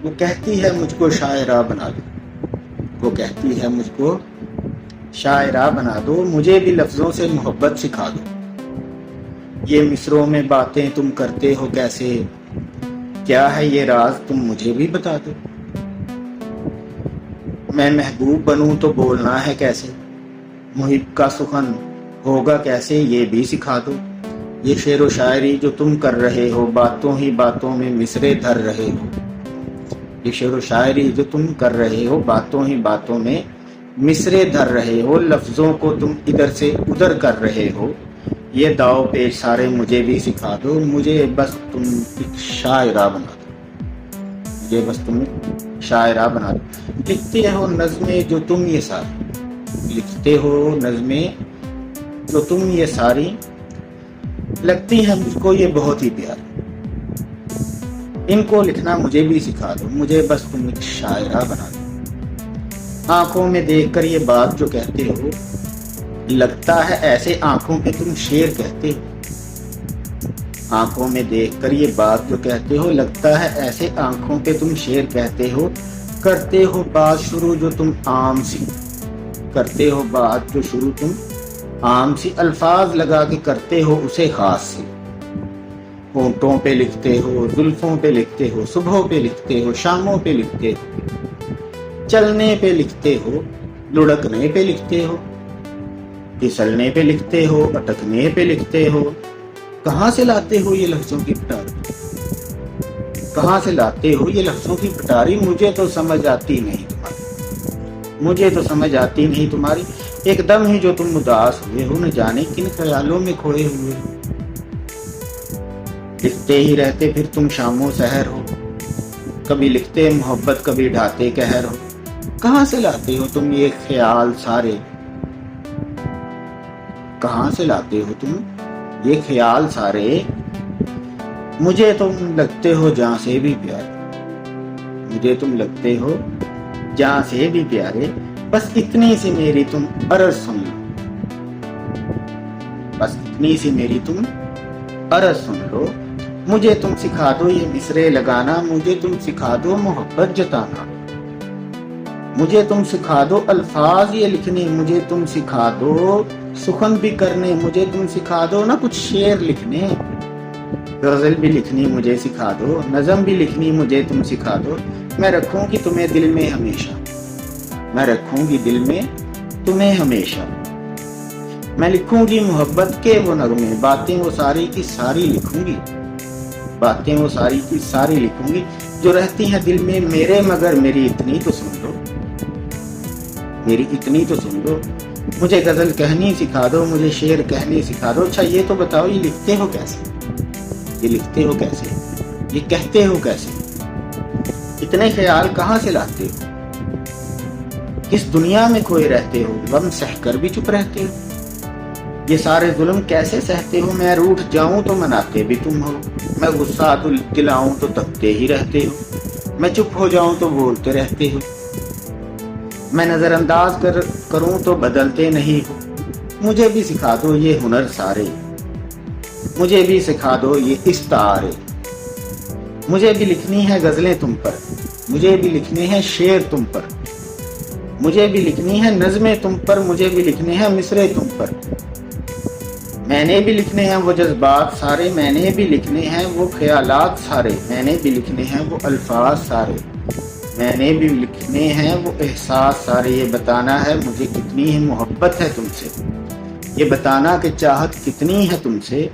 وہ کہتی ہے مجھ کو شاعرہ بنا دو، وہ کہتی ہے مجھ کو شاعرہ بنا دو، مجھے بھی لفظوں سے محبت سکھا دو، یہ مصروں میں باتیں تم کرتے ہو کیسے، کیا ہے یہ راز تم مجھے بھی بتا دو، میں محبوب بنوں تو بولنا ہے کیسے، محب کا سخن ہوگا کیسے یہ بھی سکھا دو، یہ شعر و شاعری جو تم کر رہے ہو باتوں ہی باتوں میں مصرے دھر رہے ہو، یہ شعر و شاعری جو تم کر رہے ہو باتوں ہی باتوں میں مصرے دھر رہے ہو، لفظوں کو تم ادھر سے ادھر کر رہے ہو، یہ داؤ پیش سارے مجھے بھی سکھا دو، مجھے بس تم ایک شاعرہ بنا دو، مجھے بس تم ایک شاعرہ بنا دو، لکھتے ہو نظمیں جو تم یہ ساری، لکھتے ہو نظمیں جو تم یہ ساری، لگتی ہیں مجھ کو یہ بہت ہی پیاری، ان کو لکھنا مجھے بھی سکھا دو، مجھے بس تم ایک شاعرہ بنا دو، آنکھوں میں دیکھ کر یہ بات جو کہتے ہو، لگتا ہے ایسے آنکھوں پہ تم شعر کہتے ہو، آنکھوں میں دیکھ کر یہ بات جو کہتے ہو، لگتا ہے ایسے آنکھوں پہ تم شعر کہتے ہو، کرتے ہو بات شروع جو تم عام سی، کرتے ہو بات جو شروع تم عام سی، الفاظ لگا کے کرتے ہو اسے خاص سی، ہونٹوں پہ لکھتے ہو، زلفوں پہ لکھتے ہو، صبحوں پہ لکھتے ہو، شاموں پہ لکھتے ہو، چلنے پہ لکھتے ہو، لڑکنے پہ لکھتے ہو، پھسلنے پہ لکھتے ہو، اٹکنے پہ لکھتے ہو، کہاں سے لاتے ہو یہ لفظوں کی پٹاری، کہاں سے لاتے ہو یہ لفظوں کی پٹاری، مجھے تو سمجھ آتی نہیں تمہاری، مجھے تو سمجھ آتی نہیں تمہاری، ایک دم ہی جو تم اداس ہوئے ہو، نہ جانے کن خیالوں میں کھوئے ہوئے ہو، لکھتے ہی رہتے پھر تم شام و سحر ہو، کبھی لکھتے محبت کبھی ڈھاتے قہر ہو، کہاں سے لاتے ہو تم یہ خیال سارے، کہاں سے لاتے ہو تم یہ خیال سارے، مجھے تم لگتے ہو جہاں سے بھی پیارے، مجھے تم لگتے ہو جہاں سے بھی پیارے، بس اتنی سی میری تم عرض سن لو، بس اتنی سی میری تم عرض سن لو، مجھے تم سکھا دو یہ مصرے لگانا، مجھے تم سکھا دو محبت جتانا، مجھے تم سکھا دو الفاظ یہ لکھنے، مجھے تم سکھا دو سخن بھی کرنے، مجھے تم سکھا دو نا کچھ شعر لکھنے، غزل بھی لکھنی مجھے سکھا دو، نظم بھی لکھنی مجھے تم سکھا دو، میں رکھوں گی تمہیں دل میں ہمیشہ، میں رکھوں گی دل میں تمہیں ہمیشہ، میں لکھوں گی محبت کے وہ نغمے، باتیں وہ ساری کی ساری لکھوں گی، باتیں وہ ساری کی ساری لکھوں گی، جو رہتی ہیں دل میں میرے، مگر میری اتنی تو سن لو، میری اتنی تو سن لو، مجھے غزل کہنی سکھا دو، مجھے شعر کہنی سکھا دو، اچھا یہ تو بتاؤ یہ لکھتے ہو کیسے، یہ لکھتے ہو کیسے، یہ کہتے ہو کیسے، اتنے خیال کہاں سے لاتے ہو، کس دنیا میں کھوئے رہتے ہو، غم سہ کر بھی چپ رہتے ہو، یہ سارے ظلم کیسے سہتے ہو، میں روٹھ جاؤں تو مناتے بھی تم ہو، میں غصہ دلاؤں تو تکتے ہی رہتے ہو، میں چپ ہو جاؤں تو بولتے رہتے ہو، میں نظر انداز کروں تو بدلتے نہیں ہو، مجھے بھی سکھا دو یہ ہنر سارے، مجھے بھی سکھا دو یہ استعارے، مجھے بھی لکھنی ہے غزلیں تم پر، مجھے بھی لکھنے ہیں شعر تم پر، مجھے بھی لکھنی ہے نظمیں تم پر، مجھے بھی لکھنے ہیں مصرے تم پر، میں نے بھی لکھنے ہیں وہ جذبات سارے، میں نے بھی لکھنے ہیں وہ خیالات سارے، میں نے بھی لکھنے ہیں وہ الفاظ سارے، میں نے بھی لکھنے ہیں وہ احساس سارے، یہ بتانا ہے مجھے کتنی ہی محبت ہے تم سے، یہ بتانا کہ چاہت کتنی ہے تم سے،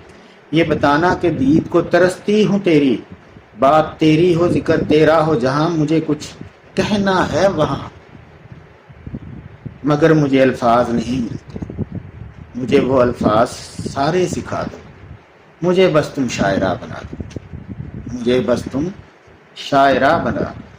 یہ بتانا کہ دید کو ترستی ہوں تیری، بات تیری ہو ذکر تیرا ہو جہاں، مجھے کچھ کہنا ہے وہاں، مگر مجھے الفاظ نہیں ملتے، مجھے وہ الفاظ سارے سکھا دو، مجھے بس تم شاعرہ بنا دو، مجھے بس تم شاعرہ بنا دو۔